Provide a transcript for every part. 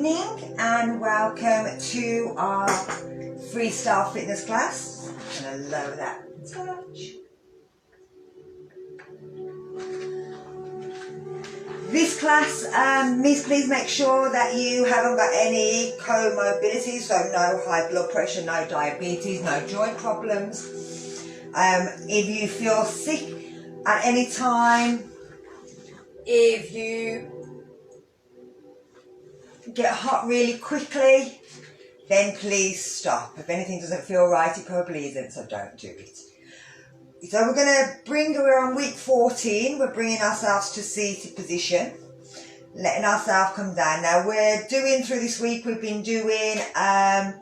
evening and welcome to our freestyle fitness class. I'm going to lower that touch. This class, please make sure that you haven't got any comorbidities, so no high blood pressure, no diabetes, no joint problems. If you feel sick at any time, if you get hot really quickly, then please stop. If anything doesn't feel right, it probably isn't, so don't do it. So we're on week 14, we're bringing ourselves to seated position, letting ourselves come down. Now we're doing through this week, we've been doing our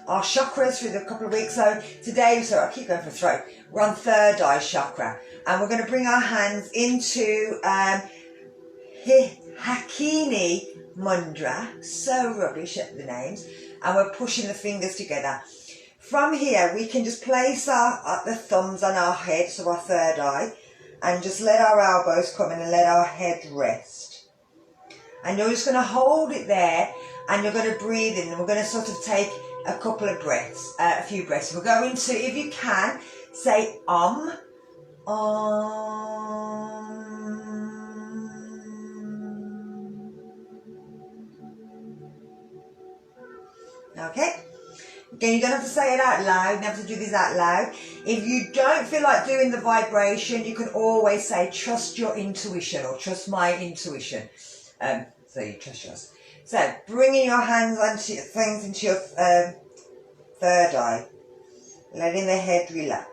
chakras through the couple of weeks. So today, sorry, I keep going for throat, we're on third eye chakra, and we're going to bring our hands into Hakini Mudra, so rubbish at the names, and we're pushing the fingers together. From here we can just place the thumbs on our head, so our third eye, and just let our elbows come in and let our head rest. And you're just going to hold it there and you're going to breathe in, and we're going to sort of take a couple of breaths, a few breaths. We're going to, if you can, say Om. Okay, again, you don't have to say it out loud, you don't have to do this out loud. If you don't feel like doing the vibration, you can always say trust your intuition or trust my intuition. So you trust yours. So bringing your hands onto your things into your third eye, letting the head relax.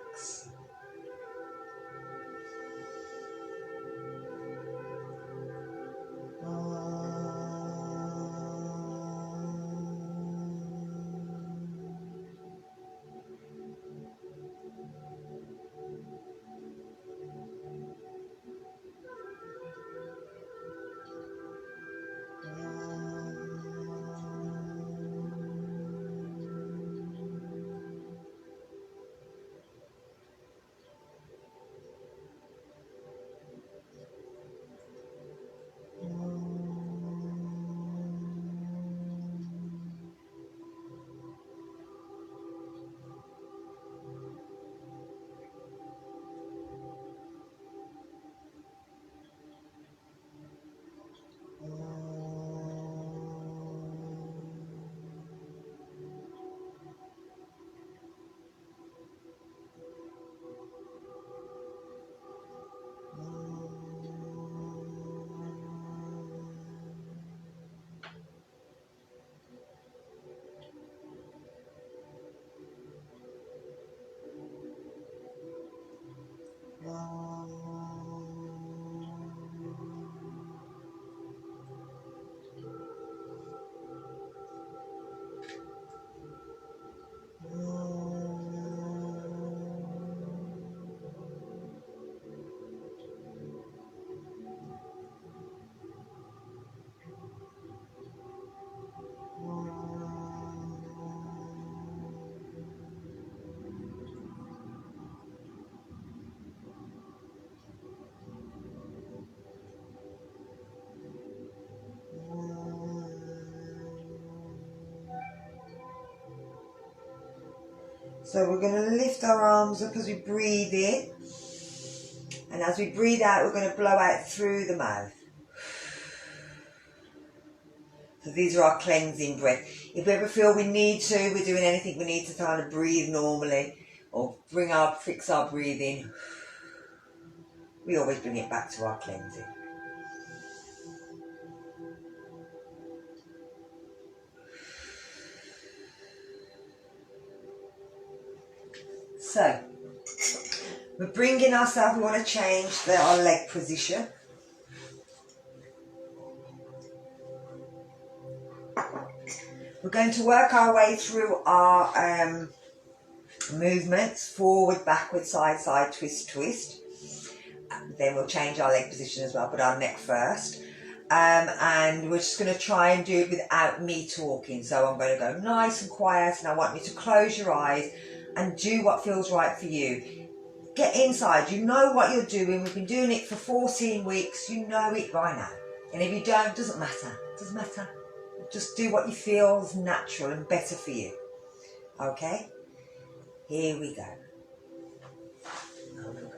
So we're going to lift our arms up as we breathe in, and as we breathe out, we're going to blow out through the mouth. So these are our cleansing breath. If we ever feel we need to, we're doing anything, we need to kind of breathe normally, or fix our breathing, we always bring it back to our cleansing. So, we're bringing ourselves, we want to change our leg position. We're going to work our way through our movements, forward, backward, side, side, twist, twist. Then we'll change our leg position as well, but our neck first. And we're just going to try and do it without me talking. So I'm going to go nice and quiet, and I want you to close your eyes and do what feels right for you. Get inside, you know what you're doing. We've been doing it for 14 weeks, you know it by now. And if you don't, doesn't matter, Just do what you feel is natural and better for you. Okay? Here we go. Oh, good.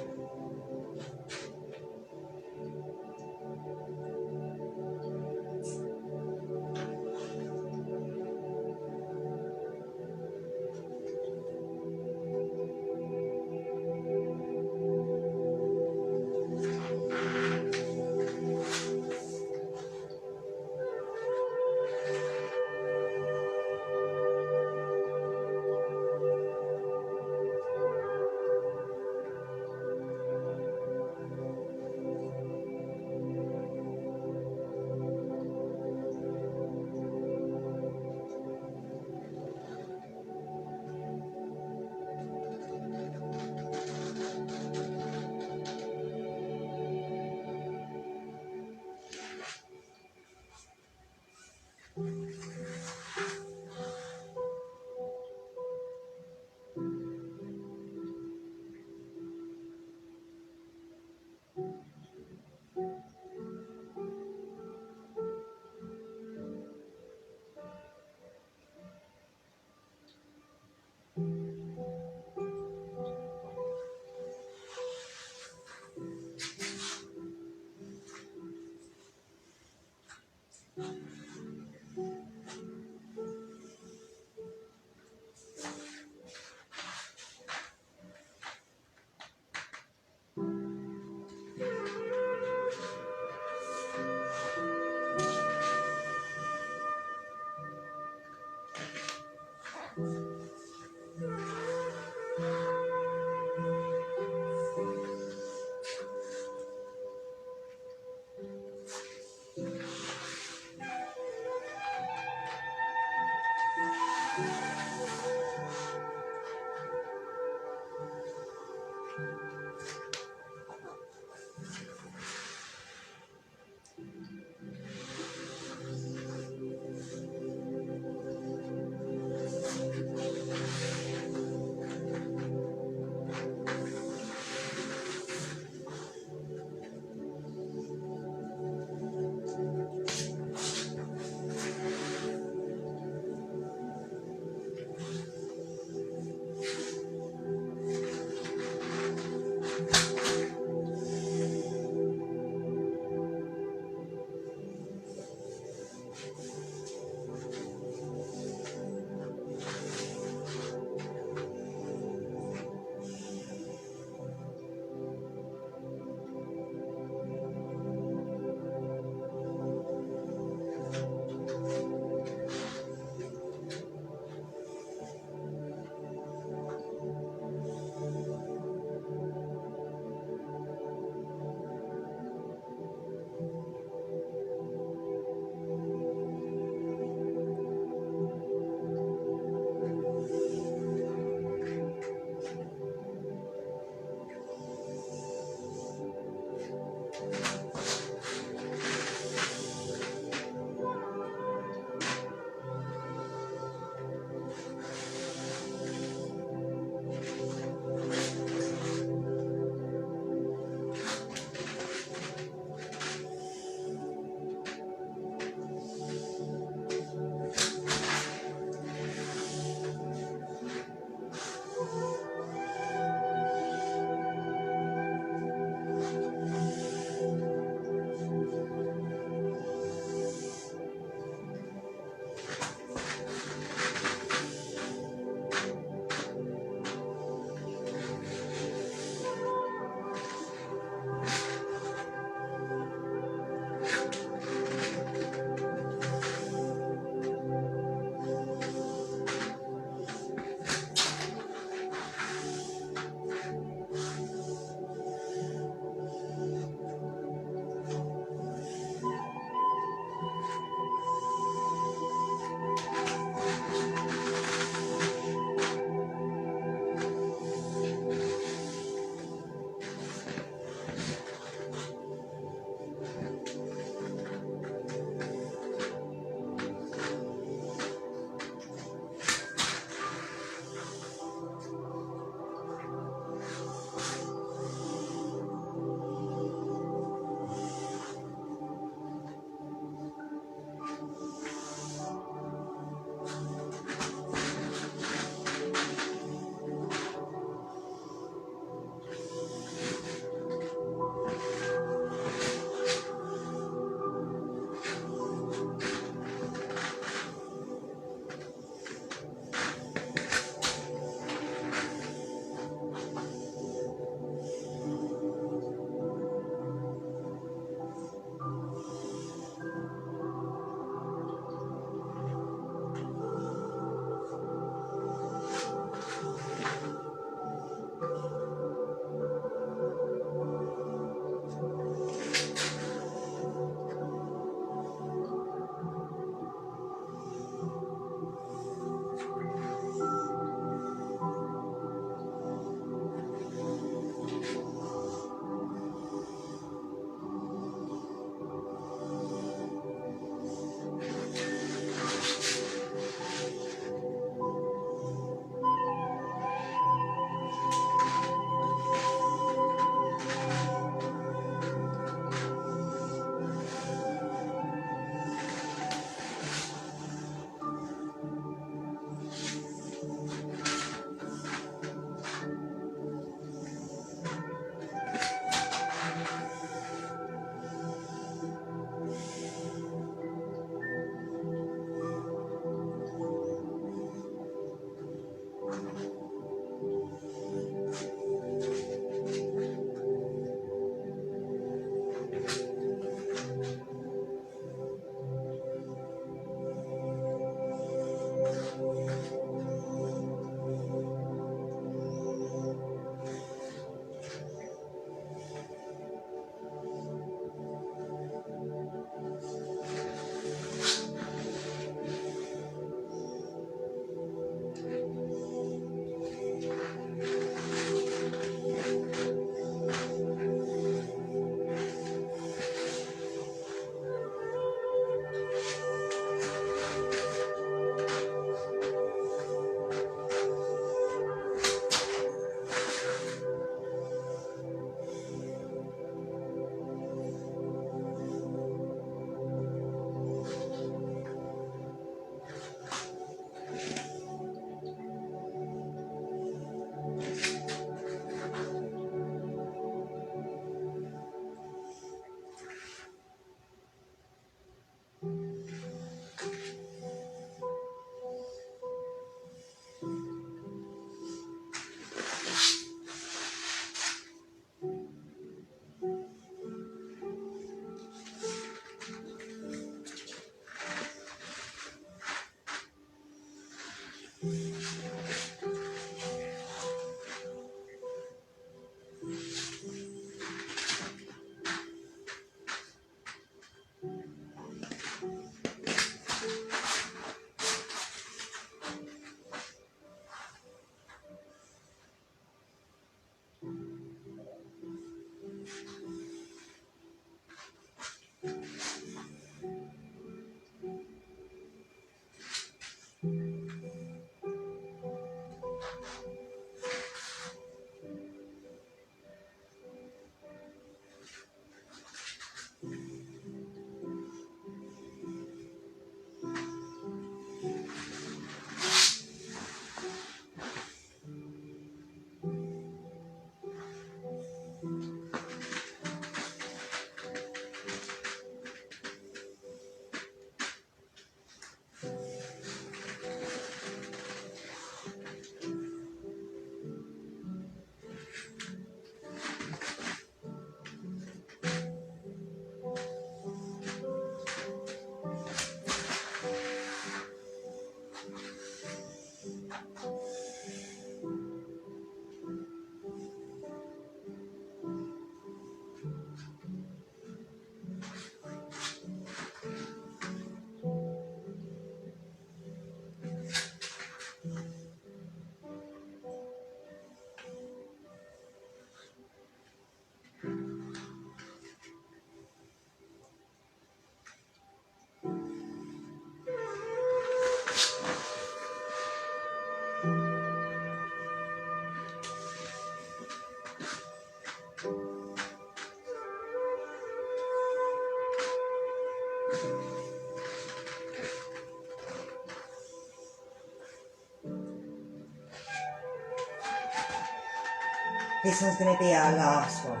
This one's going to be our last one.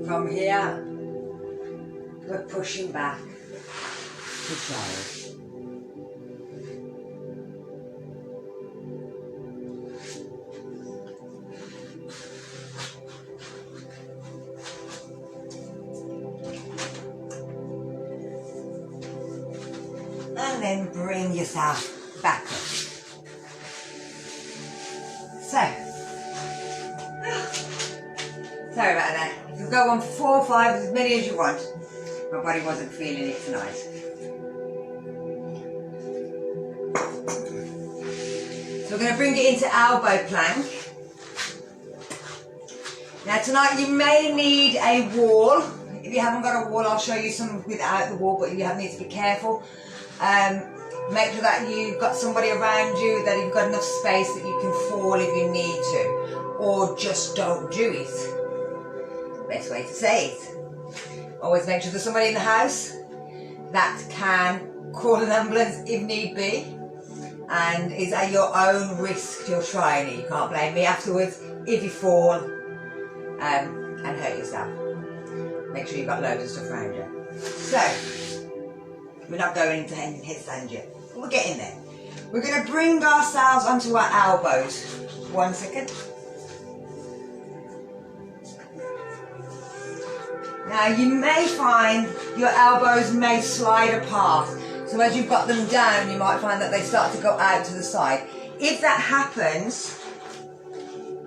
From here, we're pushing back to child. And then bring yourself back up. Sorry about that. You can go on 4 or 5, as many as you want. My body wasn't feeling it tonight. So we're going to bring it into elbow plank. Now tonight you may need a wall. If you haven't got a wall, I'll show you some without the wall, but you need to be careful. Make sure that you've got somebody around you, that you've got enough space that you can fall if you need to. Or just don't do it. Best way to say it. Always make sure there's somebody in the house that can call an ambulance if need be, and is at your own risk you're trying it. You can't blame me afterwards if you fall and hurt yourself. Make sure you've got loads of stuff around you. So, we're not going into headstand yet. We're getting there. We're going to bring ourselves onto our elbows. 1 second. Now you may find your elbows may slide apart. So as you've got them down, you might find that they start to go out to the side. If that happens,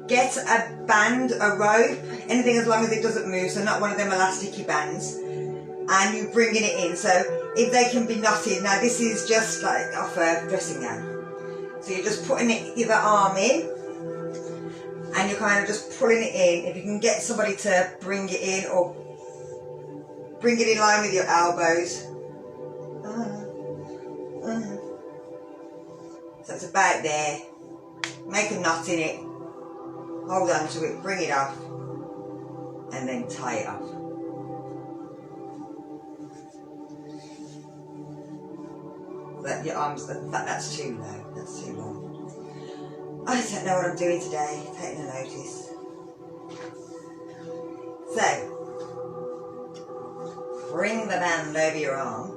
get a band, a rope, anything as long as it doesn't move, so not one of them elasticy bands, and you're bringing it in. So if they can be knotted, now this is just like off a dressing gown. So you're just putting it either arm in, and you're kind of just pulling it in. If you can get somebody to bring it in, or bring it in line with your elbows. So it's about there. Make a knot in it. Hold on to it, bring it off, and then tie it off. Let your arms, that's too low, that's too long. I don't know what I'm doing today, take no notice. So, bring the band over your arm,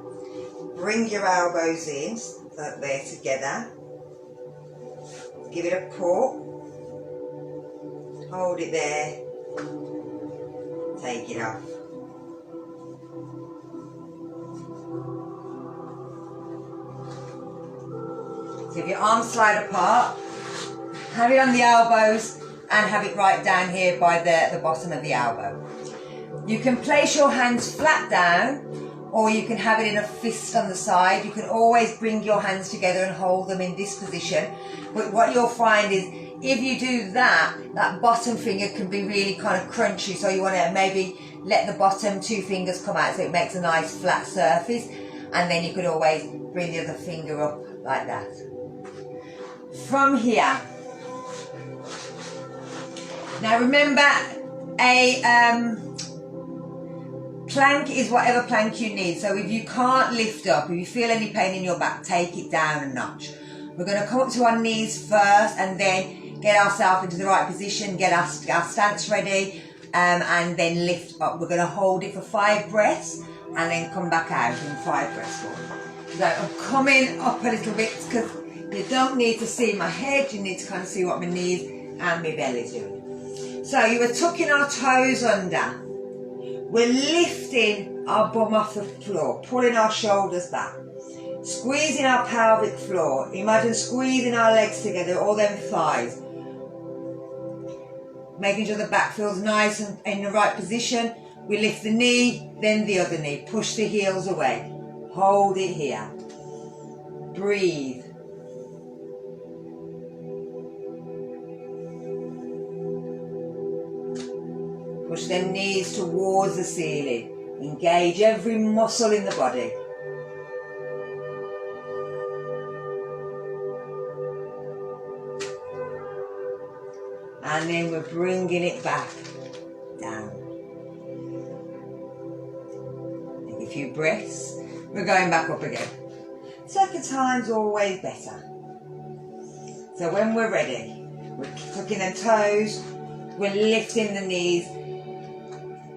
bring your elbows in, up there together, give it a pull, hold it there, take it off. So if your arms slide apart, have it on the elbows and have it right down here by the bottom of the elbow. You can place your hands flat down, or you can have it in a fist on the side. You can always bring your hands together and hold them in this position. But what you'll find is, if you do that, that bottom finger can be really kind of crunchy. So you want to maybe let the bottom 2 fingers come out so it makes a nice flat surface. And then you could always bring the other finger up like that. From here. Now remember, a plank is whatever plank you need. So if you can't lift up, if you feel any pain in your back, take it down a notch. We're going to come up to our knees first and then get ourselves into the right position, get our stance ready, and then lift up. We're going to hold it for 5 breaths and then come back out in 5 breaths more. So I'm coming up a little bit because you don't need to see my head, you need to kind of see what my knees and my belly do. So you were tucking our toes under. We're lifting our bum off the floor, pulling our shoulders back, squeezing our pelvic floor. Imagine squeezing our legs together, all them thighs. Making sure the back feels nice and in the right position. We lift the knee, then the other knee. Push the heels away. Hold it here. Breathe. Push them knees towards the ceiling. Engage every muscle in the body. And then we're bringing it back down. Take a few breaths. We're going back up again. Second time's always better. So when we're ready, we're tucking them toes, we're lifting the knees,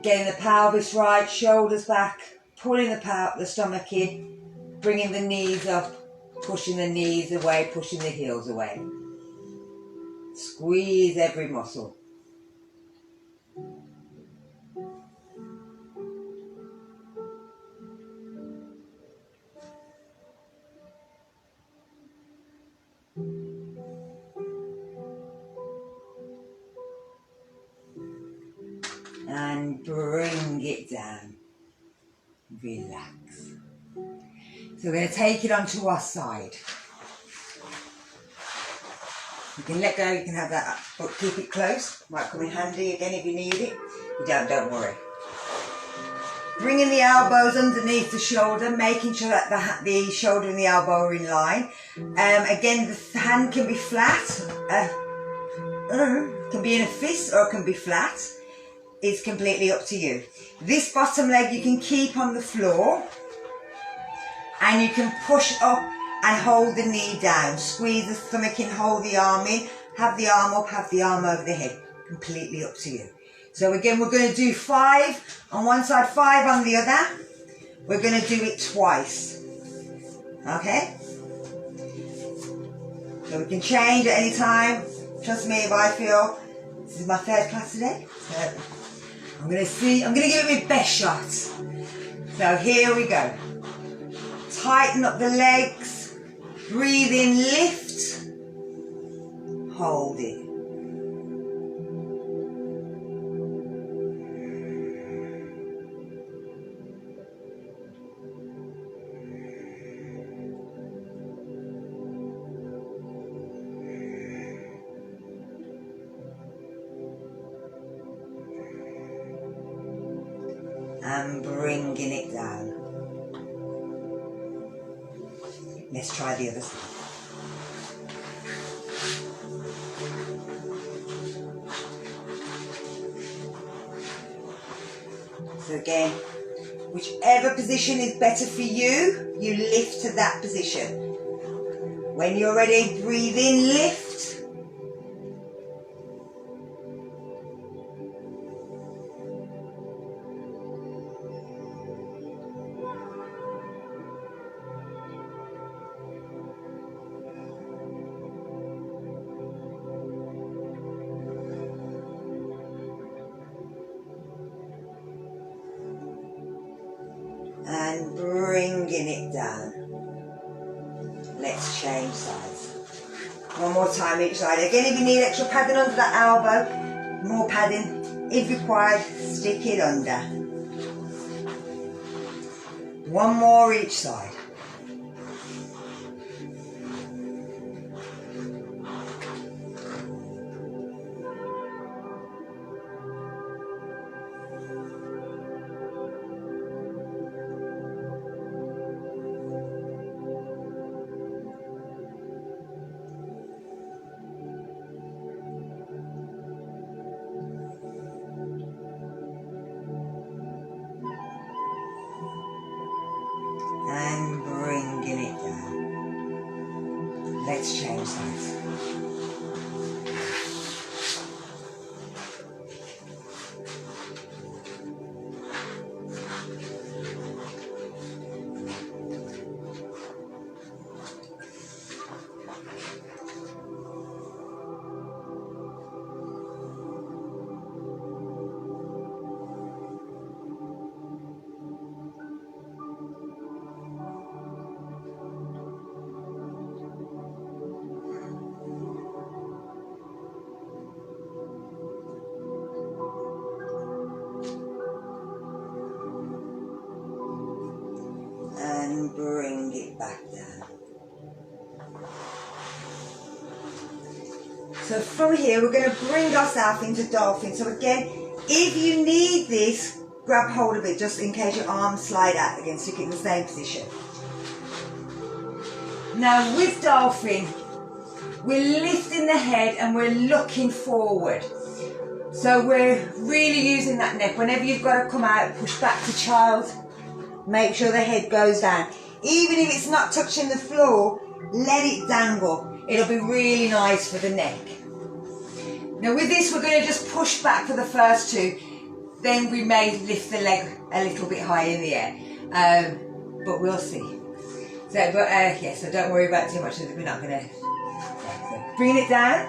getting the pelvis right, shoulders back, pulling the stomach in, bringing the knees up, pushing the knees away, pushing the heels away. Squeeze every muscle. And bring it down. Relax. So we're going to take it onto our side. You can let go, you can have that up, but keep it close. Might come in handy again if you need it. If you don't worry. Bringing the elbows underneath the shoulder, making sure that the shoulder and the elbow are in line. Again, the hand can be flat, can be in a fist or it can be flat. It's completely up to you. This bottom leg you can keep on the floor and you can push up and hold the knee down. Squeeze the stomach in, hold the arm in, have the arm up, have the arm over the head. Completely up to you. So again, we're going to do 5 on one side, 5 on the other. We're going to do it twice. Okay? So we can change at any time. Trust me, if I feel this is my 3rd class today. So I'm going to give it my best shot. So here we go. Tighten up the legs. Breathe in, lift. Hold it. And bringing it down. Let's try the other side. So again, whichever position is better for you, you lift to that position. When you're ready, breathe in, lift. And bringing it down. Let's change sides. One more time each side. Again, if you need extra padding under that elbow, more padding. If required, stick it under. One more each side. And bringing it down. Let's change sides. and bring it back down. So from here we're going to bring ourselves into dolphin. So again, if you need this, grab hold of it just in case your arms slide out again, stick it in the same position. Now with dolphin, we're lifting the head and we're looking forward. So we're really using that neck. Whenever you've got to come out, push back to child, make sure the head goes down. Even if it's not touching the floor, let it dangle. It'll be really nice for the neck. Now with this, we're going to just push back for the first two. Then we may lift the leg a little bit higher in the air. But we'll see. So don't worry about too much. We're not going to. So bring it down.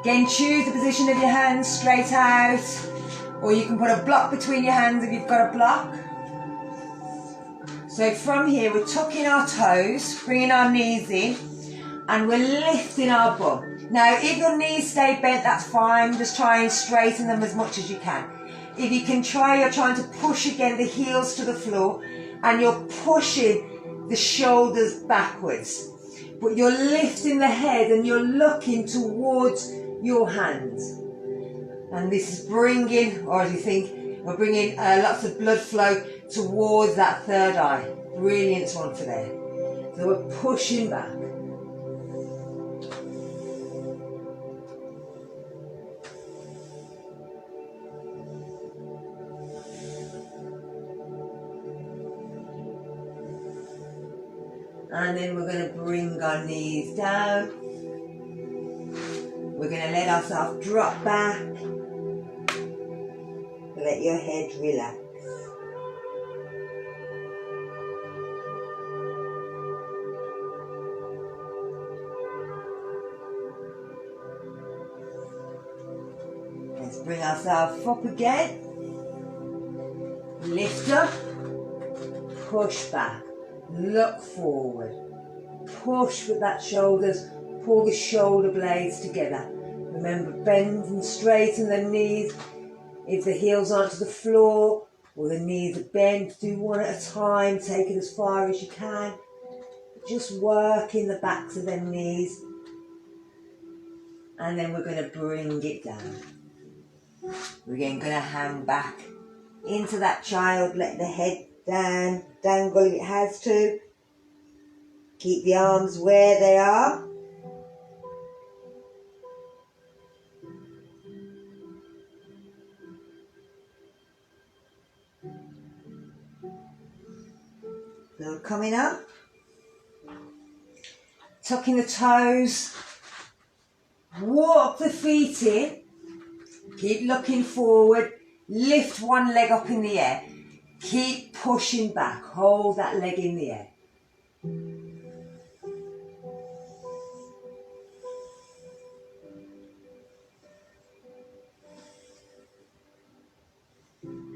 Again, choose the position of your hands straight out. Or you can put a block between your hands if you've got a block. So from here, we're tucking our toes, bringing our knees in, and we're lifting our bum. Now, if your knees stay bent, that's fine. Just try and straighten them as much as you can. If you can try, you're trying to push again the heels to the floor, and you're pushing the shoulders backwards. But you're lifting the head and you're looking towards your hands. And this is bringing, or as you think, we're bringing lots of blood flow towards that third eye. Brilliant one for there. So we're pushing back. And then we're going to bring our knees down. We're going to let ourselves drop back. Let your head relax. Let's bring ourselves up again. Lift up. Push back. Look forward. Push with that shoulders. Pull the shoulder blades together. Remember, bend and straighten the knees. If the heels aren't to the floor or the knees are bent, do one at a time. Take it as far as you can. Just work in the backs of them knees. And then we're going to bring it down. We're again going to hang back into that child. Let the head down, dangle if it has to. Keep the arms where they are. So coming up, tucking the toes, walk the feet in, keep looking forward, lift one leg up in the air. Keep pushing back. Hold that leg in the air.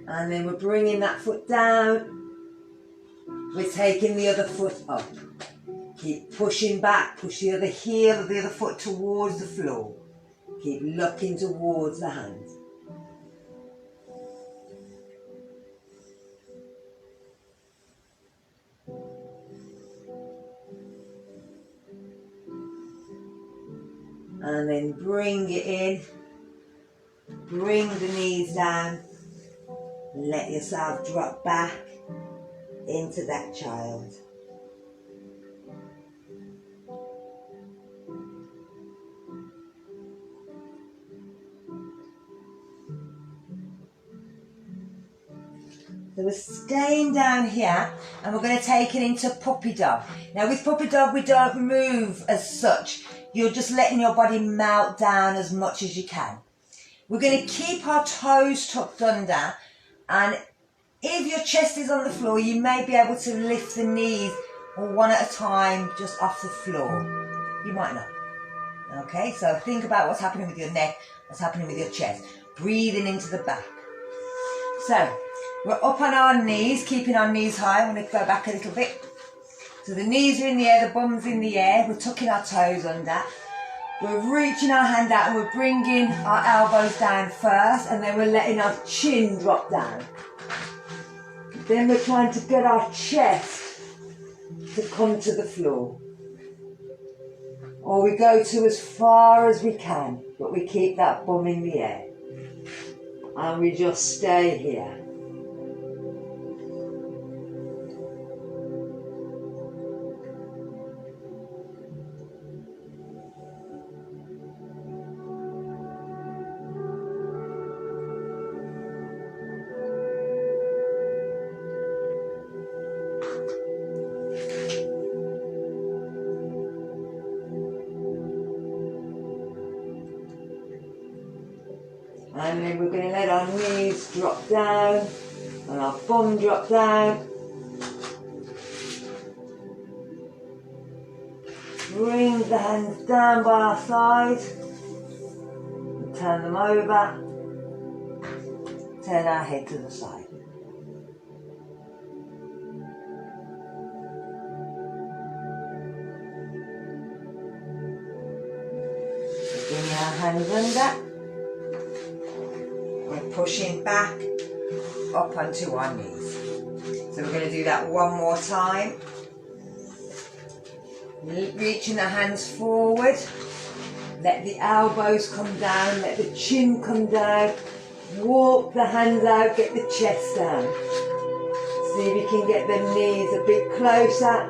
And then we're bringing that foot down. We're taking the other foot up. Keep pushing back. Push the other heel of the other foot towards the floor. Keep looking towards the hands. And then bring it in, bring the knees down, let yourself drop back into that child. So we're staying down here and we're going to take it into puppy dog. Now with puppy dog we don't move as such. You're just letting your body melt down as much as you can. We're going to keep our toes tucked under, and if your chest is on the floor, you may be able to lift the knees one at a time just off the floor. You might not. Okay, so think about what's happening with your neck, what's happening with your chest. Breathing into the back. So, we're up on our knees, keeping our knees high. I'm going to go back a little bit. So the knees are in the air, the bum's in the air. We're tucking our toes under. We're reaching our hand out and we're bringing our elbows down first, and then we're letting our chin drop down. Then we're trying to get our chest to come to the floor. Or we go to as far as we can, but we keep that bum in the air. And we just stay here. And then we're going to let our knees drop down and our bum drop down. Bring the hands down by our side and turn them over. Turn our head to the side. Bring our hands under. Pushing back up onto our knees. So we're going to do that one more time. Reaching the hands forward. Let the elbows come down, let the chin come down. Walk the hands out, get the chest down. See if you can get the knees a bit closer.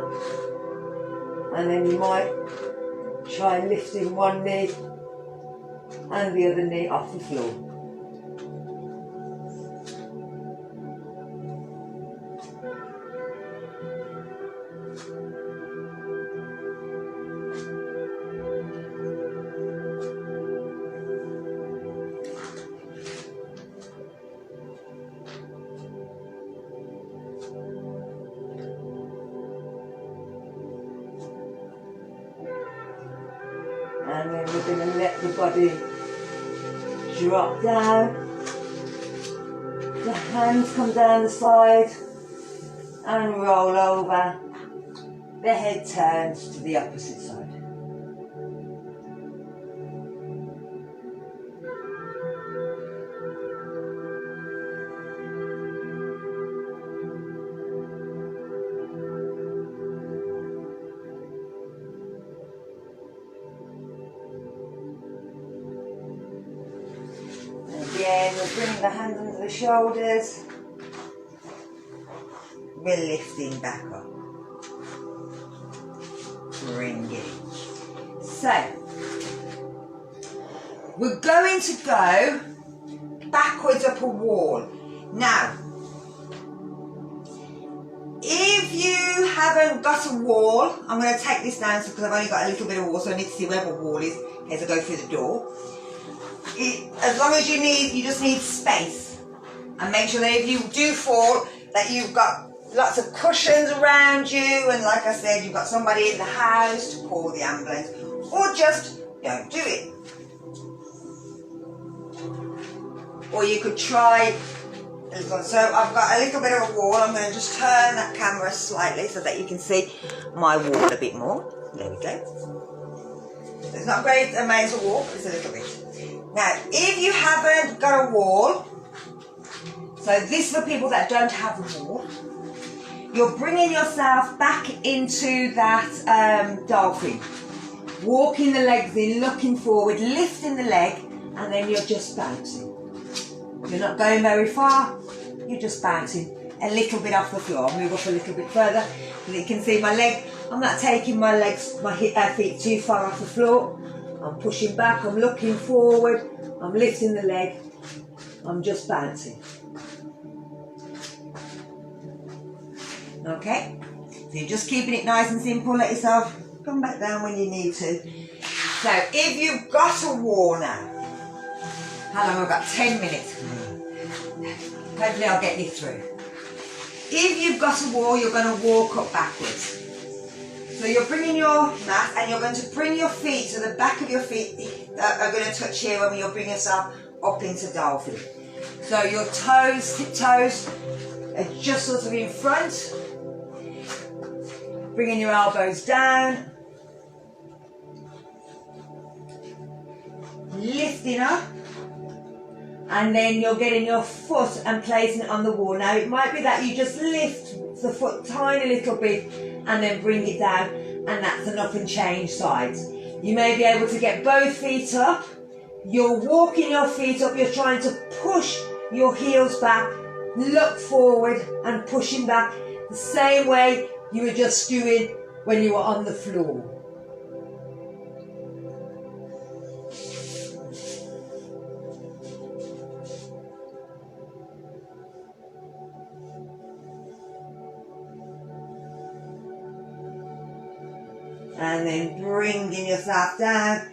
And then you might try lifting one knee and the other knee off the floor. And then we're going to let the body drop down. The hands come down the side and roll over. The head turns to the opposite side. Again, we're bringing the hands under the shoulders. We're lifting back up. Bring it. So, we're going to go backwards up a wall. Now, if you haven't got a wall, I'm going to take this down because I've only got a little bit of wall, so I need to see where the wall is as I go through the door. As long as you just need space, and make sure that if you do fall, that you've got lots of cushions around you, and like I said, you've got somebody in the house to call the ambulance, or just don't do it. Or you could try a little. So I've got a little bit of a wall. I'm going to just turn that camera slightly so that you can see my wall a bit more. There we go. It's not great, amazing wall, but it's a little bit. Now, if you haven't got a wall, so this is for people that don't have a wall, you're bringing yourself back into that dolphin. Walking the legs in, looking forward, lifting the leg, and then you're just bouncing. You're not going very far, you're just bouncing a little bit off the floor. I'll move up a little bit further so that you can see my leg. I'm not taking my legs, my feet too far off the floor. I'm pushing back, I'm looking forward, I'm lifting the leg, I'm just bouncing. Okay, so you're just keeping it nice and simple, let yourself come back down when you need to. So if you've got a wall now, how long have I got? 10 minutes. Hopefully I'll get you through. If you've got a wall, you're going to walk up backwards. So you're bringing your mat and you're going to bring your feet, so the back of your feet are going to touch here when you bring yourself up into dolphin. So your toes, tip toes, are just sort of in front. Bringing your elbows down. Lifting up. and then you're getting your foot and placing it on the wall. Now it might be that you just lift the foot tiny little bit and then bring it down, and that's enough, and change sides. You may be able to get both feet up. You're walking your feet up, you're trying to push your heels back, look forward and pushing back the same way you were just doing when you were on the floor. And then bringing yourself down,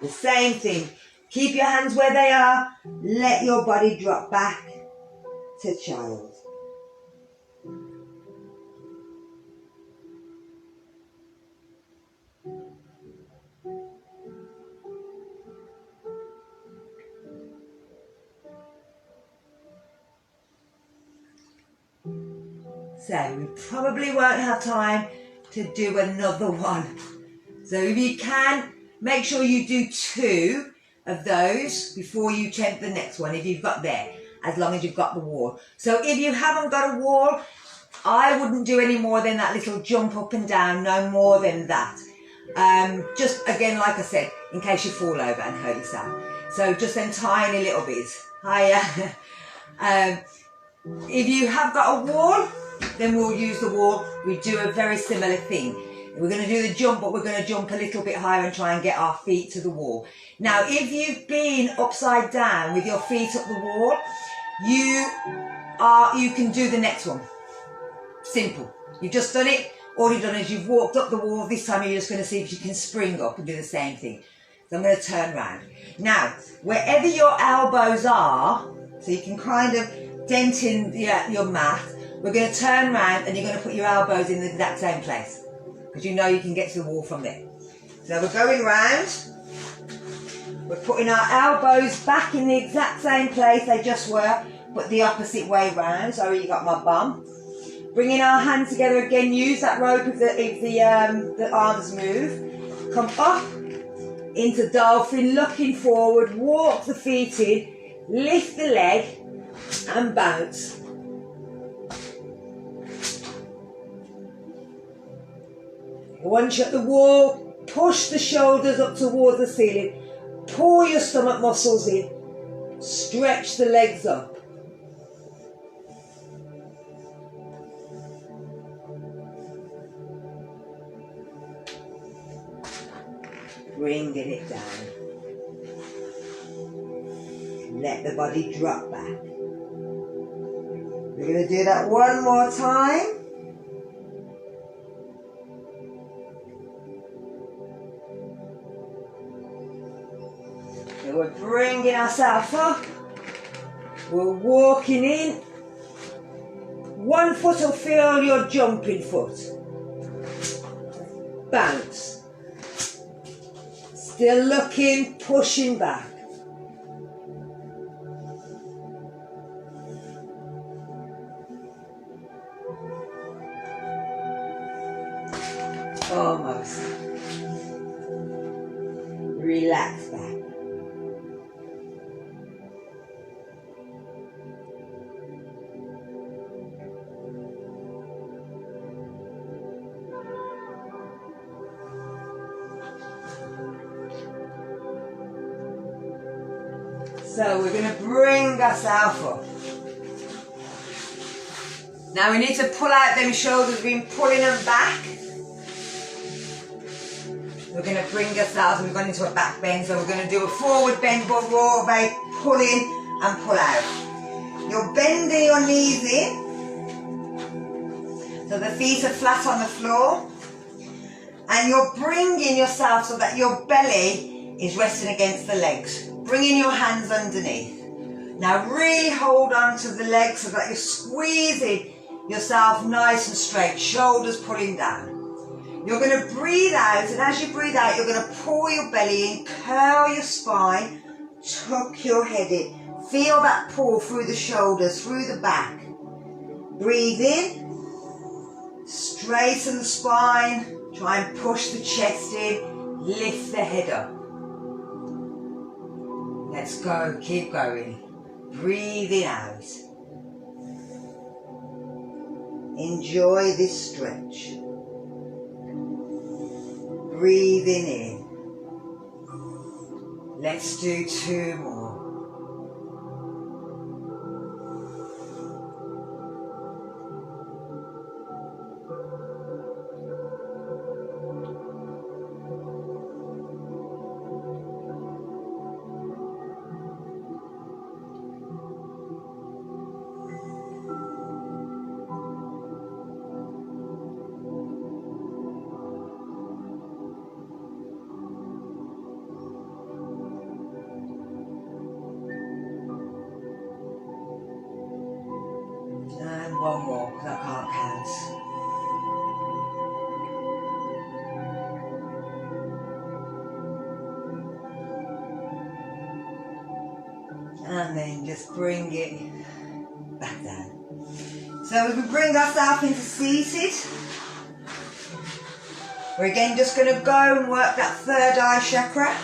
the same thing. Keep your hands where they are, let your body drop back to child. So we probably won't have time to do another one. So if you can, make sure you do 2 of those before you attempt the next one, if you've got there, as long as you've got the wall. So if you haven't got a wall, I wouldn't do any more than that little jump up and down, no more than that. Just again, like I said, in case you fall over and hurt yourself. So just them tiny little bits. Hiya. If you have got a wall, then we'll use the wall. We do a very similar thing. We're going to do the jump, but we're going to jump a little bit higher and try and get our feet to the wall. Now, if you've been upside down with your feet up the wall, you can do the next one. Simple. You've just done it. All you've done is you've walked up the wall. This time you're just going to see if you can spring up and do the same thing. So I'm going to turn around. Now, wherever your elbows are, so you can kind of dent in your mat, we're going to turn around and you're going to put your elbows in the exact same place, because you know you can get to the wall from there. So we're going round. We're putting our elbows back in the exact same place they just were, but the opposite way round. Sorry, you got my bum. Bringing our hands together again. Use that rope if the arms move. Come up into dolphin, looking forward. Walk the feet in. Lift the leg and bounce. Once you're at the wall, push the shoulders up towards the ceiling. Pull your stomach muscles in. Stretch the legs up. Bringing it down. Let the body drop back. We're going to do that one more time. So we're bringing ourselves up. We're walking in. One foot will feel your jumping foot. Bounce. Still looking, pushing back. Almost. Relax back. So we're going to bring ourselves up. Now we need to pull out them shoulders. We've been pulling them back. We're going to bring ourselves, we've gone into a back bend, so we're going to do a forward bend, but roll back, pull in and pull out. You're bending your knees in, so the feet are flat on the floor, and you're bringing yourself so that your belly is resting against the legs. Bringing your hands underneath. Now really hold on to the legs so that you're squeezing yourself nice and straight, shoulders pulling down. You're going to breathe out, and as you breathe out, you're going to pull your belly in, curl your spine, tuck your head in. Feel that pull through the shoulders, through the back. Breathe in, straighten the spine, try and push the chest in, lift the head up. Let's go, keep going. breathing out. Enjoy this stretch. Breathing in. Let's do 2 more. And 1 more, because I can't count. And then just bring it back down. So as we bring ourselves into seated, we're again just going to go and work that third eye chakra.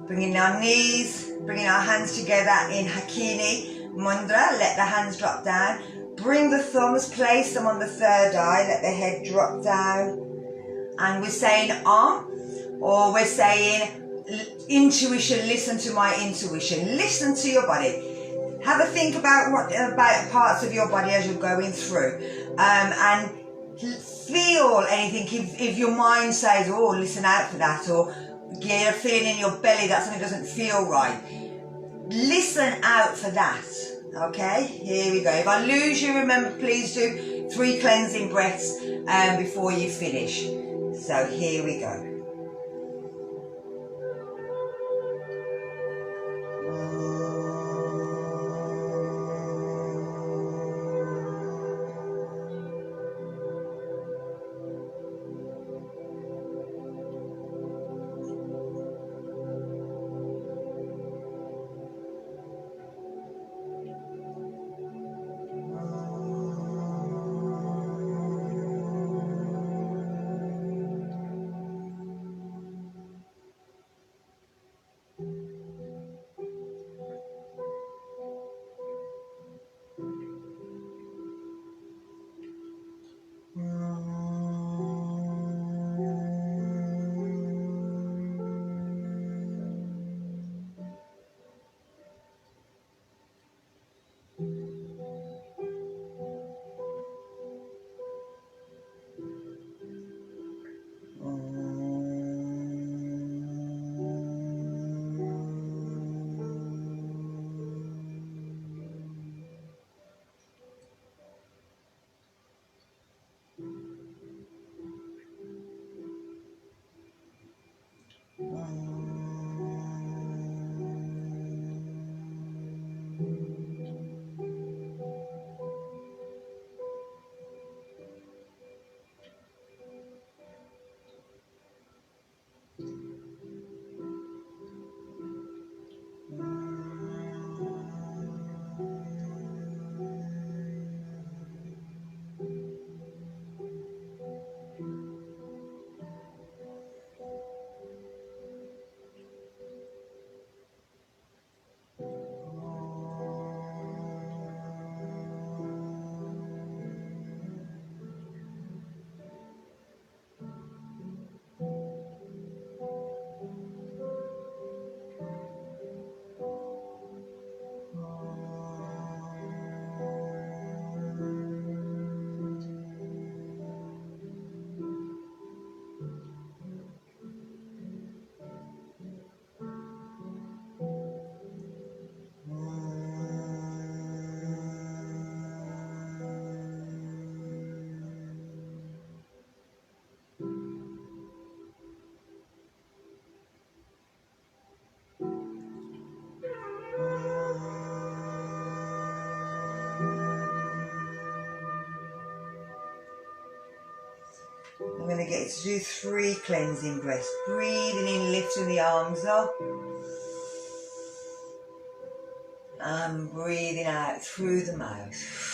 Bringing our knees, bringing our hands together in Hakini Mudra. Let the hands drop down. Bring the thumbs, place them on the third eye. Let the head drop down. And we're saying or we're saying intuition. Listen to my intuition. Listen to your body. Have a think about parts of your body as you're going through, and feel anything. If your mind says, "Oh, listen out for that," or you're feeling in your belly that something doesn't feel right, listen out for that. Okay, here we go. If I lose you, remember, please do 3 cleansing breaths before you finish. So here we go. I'm going to get you to do 3 cleansing breaths. Breathing in, lifting the arms up. And breathing out through the mouth.